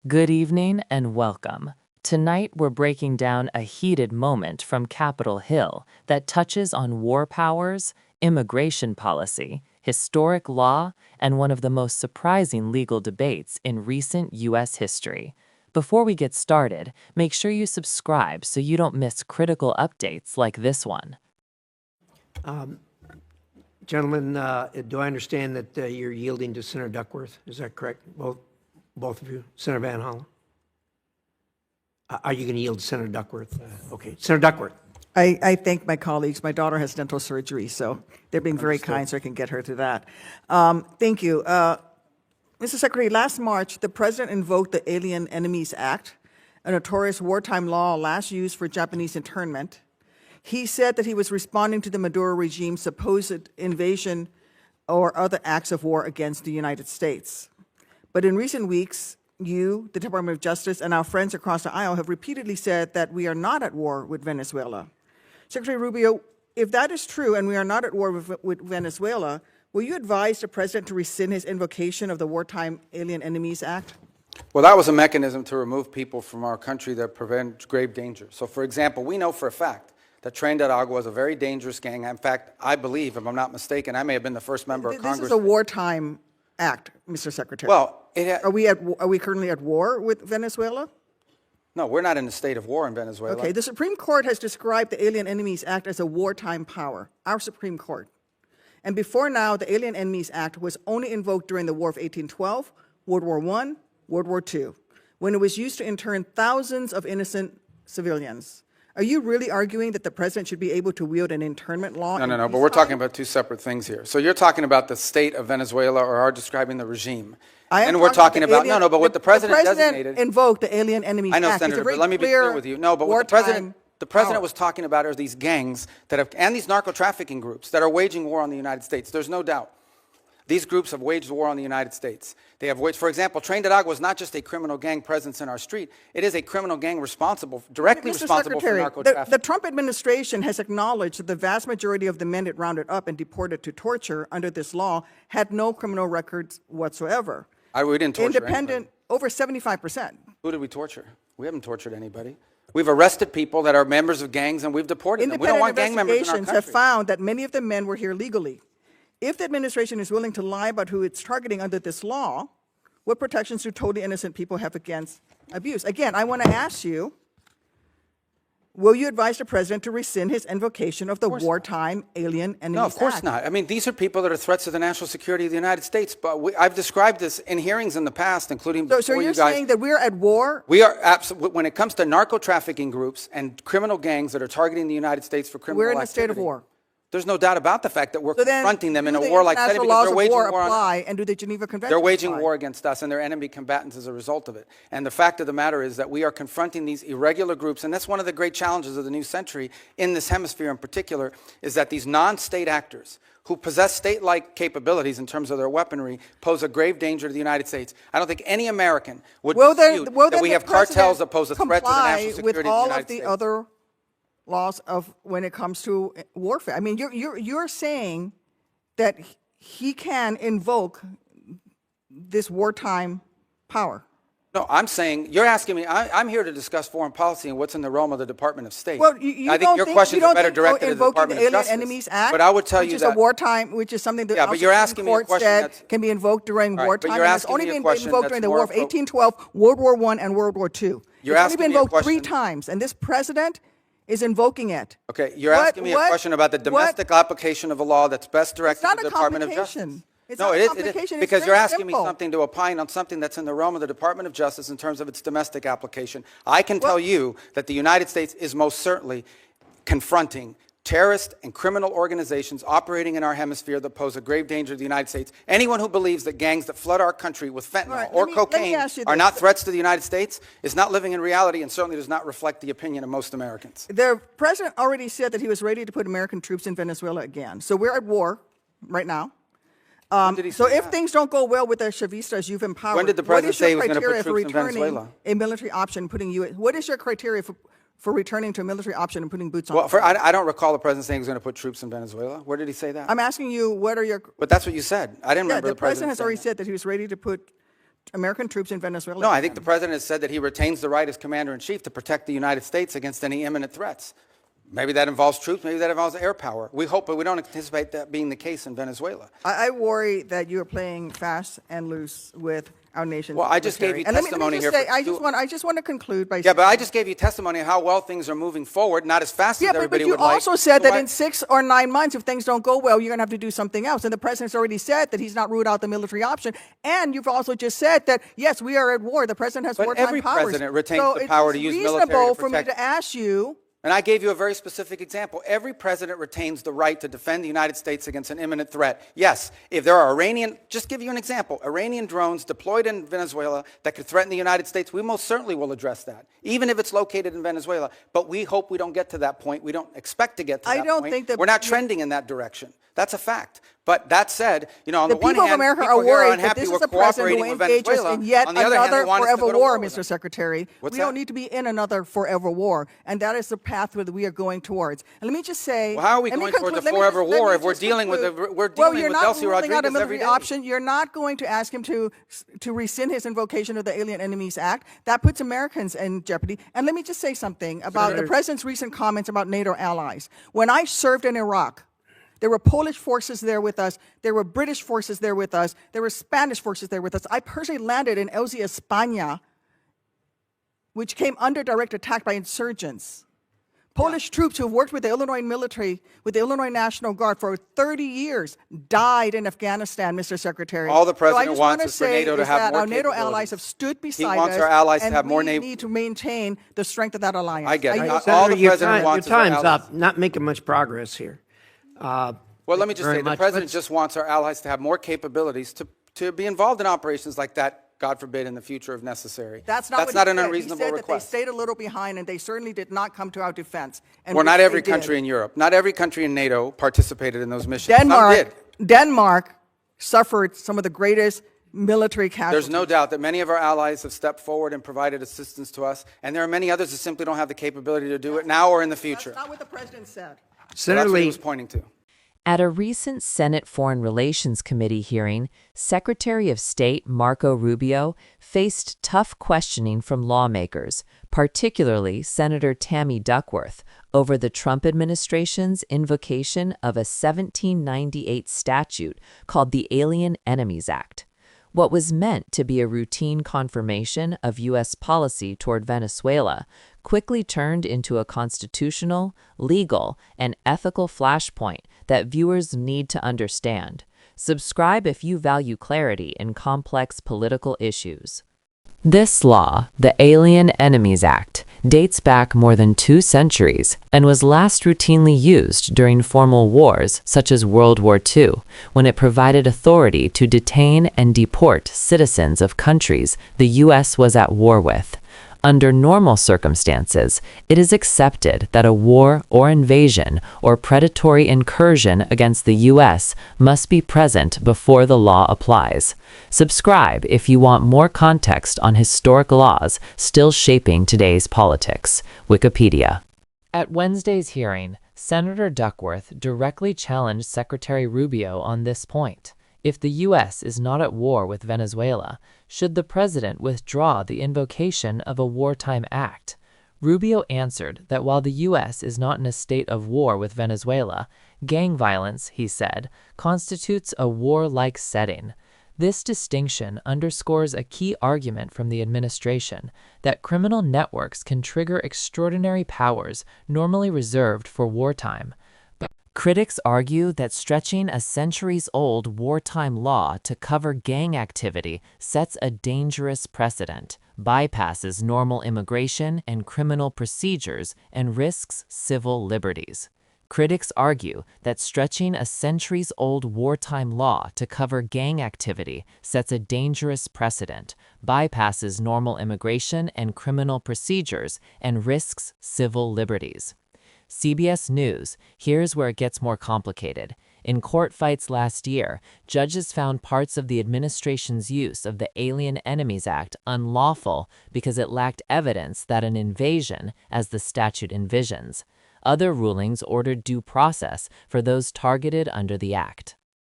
Good evening and welcome. Tonight we're breaking down a heated moment from Capitol Hill that touches on war powers, immigration policy, historic law, and one of the most surprising legal debates in recent U.S. history. Before we get started, make sure you subscribe so you don't miss critical updates like this one. Gentlemen, do I understand that you're yielding to Senator Duckworth? Is that correct? Both of you? Senator Van Hollen? Are you going to yield to Senator Duckworth? Okay. Senator Duckworth. I thank my colleagues. My daughter has dental surgery, so they're being very kind so I can get her to that. Thank you. Mr. Secretary, last March, the President invoked the Alien Enemies Act, a notorious wartime law last used for Japanese internment. He said that he was responding to the Maduro regime's supposed invasion or other acts of war against the United States. But in recent weeks, you, the Department of Justice, and our friends across the aisle have repeatedly said that we are not at war with Venezuela. Secretary Rubio, if that is true and we are not at war with Venezuela, will you advise the President to rescind his invocation of the Wartime Alien Enemies Act? Well, that was a mechanism to remove people from our country that prevent grave danger. So, for example, we know for a fact that Trinidad was a very dangerous gang. In fact, I believe, if I'm not mistaken, I may have been the first member of Congress. This is a wartime act, Mr. Secretary. Well, are we currently at war with Venezuela? No, we're not in a state of war in Venezuela. Okay, the Supreme Court has described the Alien Enemies Act as a wartime power, our Supreme Court. And before now, the Alien Enemies Act was only invoked during the War of 1812, World War I, World War II, when it was used to intern thousands of innocent civilians. Are you really arguing that the President should be able to wield an internment law? No, but we're talking about two separate things here. So you're talking about the state of Venezuela or are describing the regime. And we're talking about, but what the President designated. Invoked the Alien Enemies Act. I know, Senator, but let me be clear with you. No, but what the President was talking about are these gangs that have, and these narco-trafficking groups that are waging war on the United States. There's no doubt. These groups have waged war on the United States. They have waged, for example, Trinidad was not just a criminal gang presence in our street. It is a criminal gang directly responsible for narco-trafficking. The Trump administration has acknowledged that the vast majority of the men it rounded up and deported to torture under this law had no criminal records whatsoever. We didn't torture Independent, over 75%. Who did we torture? We haven't tortured anybody. We've arrested people that are members of gangs and we've deported them. We don't want gang members in our country. Independent investigations have found that many of the men were here legally. If the administration is willing to lie about who it's targeting under this law, what protections do totally innocent people have against abuse? Again, I want to ask you, will you advise the President to rescind his invocation of the Wartime Alien Enemies Act? No, of course not. I mean, these are people that are threats to the national security of the United States. But I've described this in hearings in the past, including before you guys. So you're saying that we're at war? We are absolutely. When it comes to narco-trafficking groups and criminal gangs that are targeting the United States for criminal activity. We're in a state of war. There's no doubt about the fact that we're confronting them in a warlike setting because they're waging war on us. And do the Geneva Convention They're waging war against us and they're enemy combatants as a result of it. And the fact of the matter is that we are confronting these irregular groups, and that's one of the great challenges of the new century in this hemisphere in particular, is that these non-state actors who possess state-like capabilities in terms of their weaponry pose a grave danger to the United States. I don't think any American would dispute that we have cartels that pose a threat to the national security of the United States. With all of the other laws of when it comes to warfare. I mean, you're saying that he can invoke this wartime power. No, I'm saying, you're asking me, I'm here to discuss foreign policy and what's in the realm of the Department of State. Well, I think your questions are better directed to the Department of Justice. Enemies Act, but I would tell you that, which is a wartime, which is something that but you're asking me a question that can be invoked during wartime. But you're asking it's only me a been question invoked during the War of 1812, World War I, and World War II. You're it's only asking been me a invoked question. 3 times, and this President is invoking it. Okay, you're asking me a question about the domestic application of a law that's best directed to the Department of Justice. No, it is because you're asking me something to opine on something that's in the realm of the Department of Justice in terms of its domestic application. I can tell you that the United States is most certainly confronting terrorist and criminal organizations operating in our hemisphere that pose a grave danger to the United States. Anyone who believes that gangs that flood our country with fentanyl or cocaine are not threats to the United States is not living in reality and certainly does not reflect the opinion of most Americans. The President already said that he was ready to put American troops in Venezuela again. So we're at war right now. So if things don't go well with the Chavistas you've empowered, when did the President say he was going to put troops in Venezuela? A military option, what is your criteria for returning to a military option and putting boots on? Well, I don't recall the President saying he was going to put troops in Venezuela. Where did he say that? I'm asking you, what are your... But that's what you said. I didn't remember the President President has already said that he was ready to put American troops in Venezuela. No, I think the president has said that he retains the right as commander-in-chief to protect the United States against any imminent threats. Maybe that involves troops, maybe that involves air power. We hope, but we don't anticipate that being the case in Venezuela. I worry that you are playing fast and loose with our nation's Well, I just gave you military. And let me testimony just here say, for I just want to conclude by Yeah, saying, but I just gave you testimony of how well things are moving forward, not as fast as but everybody you would like. also said So that why- in 6 or 9 months, if things don't go well, you're going to have to do something else. And the president's already said that he's not ruled out the military option. And you've also just said that, yes, we are at war. The president has But wartime every powers. president retains so the power to use military to it's reasonable for me protect- to ask you, And I gave you a very specific example. Every president retains the right to defend the United States against an imminent threat. Yes, if there are just give you an example, Iranian drones deployed in Venezuela that could threaten the United States, we most certainly will address that, even if it's located in Venezuela. But we hope we don't get to that point. We don't expect to get to that point. I don't think that We're not trending in that direction. That's a fact. But that said, on the the one people of hand, America people are here are worried that unhappy this we're is a president cooperating who with engages Venezuela. in yet On the other hand, another they want us to forever go to war, with Mr. them. Secretary. What's We that? don't need to be in another forever war, and that is the path that we are going towards. And let me just say, Well, how are we let me going towards a conclude- let me forever just- let war me if we're just dealing with conclude. we're Well, dealing you're with not Delcy ruling out a Rodriguez every military day? option. You're not going to ask him to rescind his invocation of the Alien Enemies Act. That puts Americans in jeopardy. And let me just say something about the Senator- president's recent comments about NATO allies. When I served in Iraq, there were Polish forces there with us. There were British forces there with us. There were Spanish forces there with us. I personally landed in Elzi, España, which came under direct attack by insurgents. Polish troops who worked with the Illinois military, with the Illinois National Guard for 30 years, died in Afghanistan, Mr. Secretary. All the So I president just wants wanna is for say NATO to is have that more our NATO capabilities. allies have stood beside wants us, our allies to and have more we naval- need to maintain the strength of that alliance. I get it. yield All back. the Senator, your president wants is our time's allies. up. Not making much progress here. Well, let me just very say, the much. president Let's- just wants our allies to have more capabilities to be involved in operations like that, God forbid, in the future if necessary. That's not what he an said. unreasonable He said request. that they stayed a little behind, and they certainly did not come to our defense. And Well, not which every they did. country in Europe, not every country in NATO participated in those missions. Some did. Denmark suffered some of the greatest military casualties. There's no doubt that many of our allies have stepped forward and provided assistance to us, and there are many others that simply don't have the capability to do it now or in the future. That's not what the president said. So Senator that's what he Lee, was pointing to. At a recent Senate Foreign Relations Committee hearing, Secretary of State Marco Rubio faced tough questioning from lawmakers, particularly Senator Tammy Duckworth, over the Trump administration's invocation of a 1798 statute called the Alien Enemies Act. What was meant to be a routine confirmation of U.S. policy toward Venezuela quickly turned into a constitutional, legal, and ethical flashpoint that viewers need to understand. Subscribe if you value clarity in complex political issues. This law, the Alien Enemies Act, dates back more than 2 centuries and was last routinely used during formal wars such as World War II, when it provided authority to detain and deport citizens of countries the U.S. was at war with. Under normal circumstances, it is accepted that a war or invasion or predatory incursion against the U.S. must be present before the law applies. Subscribe if you want more context on historic laws still shaping today's politics. Wikipedia. At Wednesday's hearing, Senator Duckworth directly challenged Secretary Rubio on this point. If the U.S. is not at war with Venezuela, should the president withdraw the invocation of a wartime act? Rubio answered that while the U.S. is not in a state of war with Venezuela, gang violence, he said, constitutes a war-like setting. This distinction underscores a key argument from the administration that criminal networks can trigger extraordinary powers normally reserved for wartime. Critics argue that stretching a centuries-old wartime law to cover gang activity sets a dangerous precedent, bypasses normal immigration and criminal procedures, and risks civil liberties. Critics argue that stretching a centuries-old wartime law to cover gang activity sets a dangerous precedent, bypasses normal immigration and criminal procedures, and risks civil liberties. CBS News, here's where it gets more complicated. In court fights last year, judges found parts of the administration's use of the Alien Enemies Act unlawful because it lacked evidence that an invasion, as the statute envisions. Other rulings ordered due process for those targeted under the act.